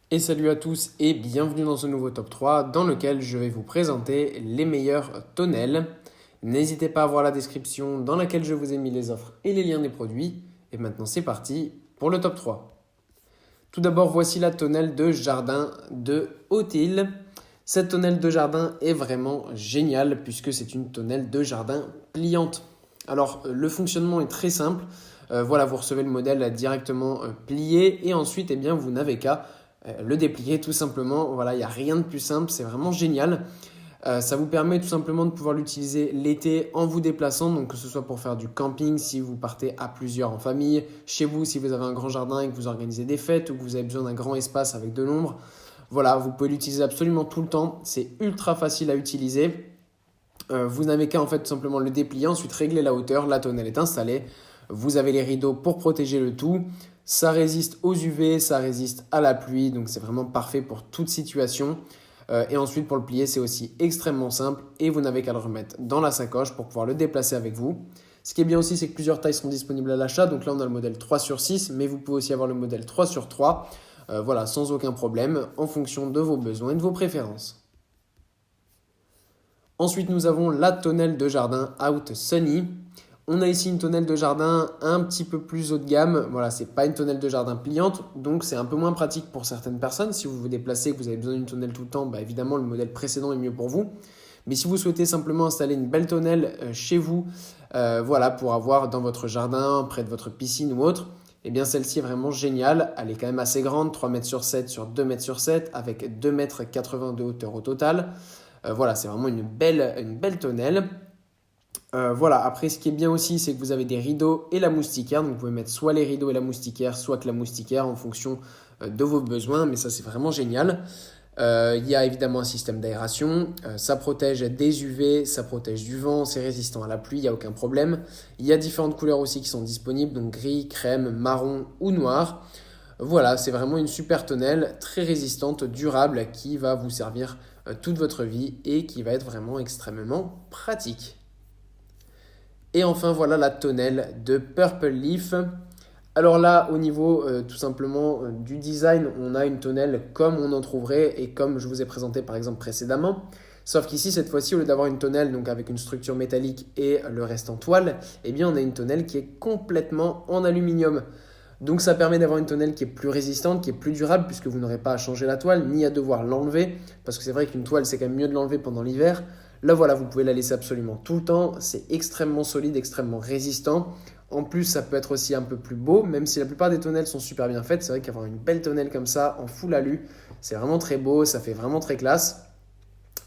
Et salut à tous et bienvenue dans ce nouveau top 3 dans lequel je vais vous présenter les meilleurs tonnelles. N'hésitez pas à voir la description dans laquelle je vous ai mis les offres et les liens des produits. Et maintenant c'est parti pour le top 3. Tout d'abord voici la tonnelle de jardin de Haute-Île. Cette tonnelle de jardin est vraiment géniale puisque c'est une tonnelle de jardin pliante. Alors le fonctionnement est très simple. Voilà, vous recevez le modèle directement plié et ensuite vous n'avez qu'à le déplier tout simplement. Voilà, il n'y a rien de plus simple, c'est vraiment génial. Ça vous permet tout simplement de pouvoir l'utiliser l'été en vous déplaçant, donc que ce soit pour faire du camping, si vous partez à plusieurs en famille, chez vous si vous avez un grand jardin et que vous organisez des fêtes ou que vous avez besoin d'un grand espace avec de l'ombre. Voilà, vous pouvez l'utiliser absolument tout le temps, c'est ultra facile à utiliser. Vous n'avez qu'à en fait tout simplement le déplier, ensuite régler la hauteur, la tonnelle est installée. Vous avez les rideaux pour protéger le tout. Ça résiste aux UV, ça résiste à la pluie, donc c'est vraiment parfait pour toute situation. Et ensuite pour le plier, c'est aussi extrêmement simple et vous n'avez qu'à le remettre dans la sacoche pour pouvoir le déplacer avec vous. Ce qui est bien aussi, c'est que plusieurs tailles sont disponibles à l'achat. Donc là, on a le modèle 3/6, mais vous pouvez aussi avoir le modèle 3/3. Voilà, sans aucun problème, en fonction de vos besoins et de vos préférences. Ensuite, nous avons la tonnelle de jardin Out Sunny. On a ici une tonnelle de jardin un petit peu plus haut de gamme. Voilà, c'est pas une tonnelle de jardin pliante, donc c'est un peu moins pratique pour certaines personnes. Si vous vous déplacez, que vous avez besoin d'une tonnelle tout le temps, évidemment le modèle précédent est mieux pour vous. Mais si vous souhaitez simplement installer une belle tonnelle chez vous, voilà, pour avoir dans votre jardin, près de votre piscine ou autre, eh bien celle-ci est vraiment géniale. Elle est quand même assez grande, 3 mètres sur 7 sur 2 mètres sur 7, avec 2,80 m de hauteur au total. Voilà, c'est vraiment une belle tonnelle. Voilà, après ce qui est bien aussi, c'est que vous avez des rideaux et la moustiquaire. Donc vous pouvez mettre soit les rideaux et la moustiquaire, soit que la moustiquaire en fonction de vos besoins. Mais ça, c'est vraiment génial. Il y a évidemment un système d'aération. Ça protège des UV, ça protège du vent, c'est résistant à la pluie, il n'y a aucun problème. Il y a différentes couleurs aussi qui sont disponibles, donc gris, crème, marron ou noir. Voilà, c'est vraiment une super tonnelle, très résistante, durable, qui va vous servir toute votre vie et qui va être vraiment extrêmement pratique. Et enfin, voilà la tonnelle de Purple Leaf. Alors là, au niveau tout simplement du design, on a une tonnelle comme on en trouverait et comme je vous ai présenté par exemple précédemment. Sauf qu'ici, cette fois-ci, au lieu d'avoir une tonnelle donc avec une structure métallique et le reste en toile, eh bien on a une tonnelle qui est complètement en aluminium. Donc ça permet d'avoir une tonnelle qui est plus résistante, qui est plus durable, puisque vous n'aurez pas à changer la toile, ni à devoir l'enlever, parce que c'est vrai qu'une toile, c'est quand même mieux de l'enlever pendant l'hiver. Là, voilà, vous pouvez la laisser absolument tout le temps. C'est extrêmement solide, extrêmement résistant. En plus, ça peut être aussi un peu plus beau, même si la plupart des tonnelles sont super bien faites. C'est vrai qu'avoir une belle tonnelle comme ça, en full alu, c'est vraiment très beau, ça fait vraiment très classe.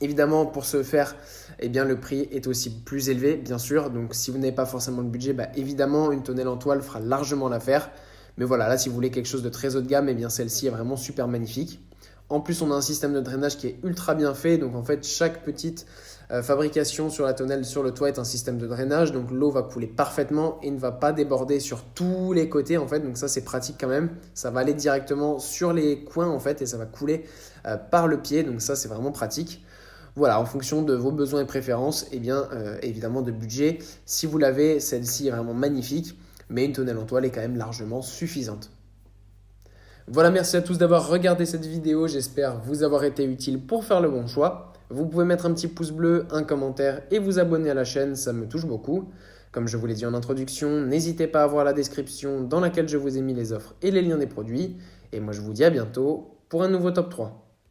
Évidemment, pour ce faire, eh bien, le prix est aussi plus élevé, bien sûr. Donc, si vous n'avez pas forcément le budget, évidemment, une tonnelle en toile fera largement l'affaire. Mais voilà, là, si vous voulez quelque chose de très haut de gamme, eh bien, celle-ci est vraiment super magnifique. En plus, on a un système de drainage qui est ultra bien fait. Donc, en fait, chaque petite fabrication sur la tonnelle, sur le toit, est un système de drainage. Donc, l'eau va couler parfaitement et ne va pas déborder sur tous les côtés, en fait. Donc, ça, c'est pratique quand même. Ça va aller directement sur les coins, en fait, et ça va couler par le pied. Donc, ça, c'est vraiment pratique. Voilà, en fonction de vos besoins et préférences, et bien évidemment de budget. Si vous l'avez, celle-ci est vraiment magnifique, mais une tonnelle en toile est quand même largement suffisante. Voilà, merci à tous d'avoir regardé cette vidéo. J'espère vous avoir été utile pour faire le bon choix. Vous pouvez mettre un petit pouce bleu, un commentaire et vous abonner à la chaîne, ça me touche beaucoup. Comme je vous l'ai dit en introduction, n'hésitez pas à voir la description dans laquelle je vous ai mis les offres et les liens des produits. Et moi, je vous dis à bientôt pour un nouveau top 3.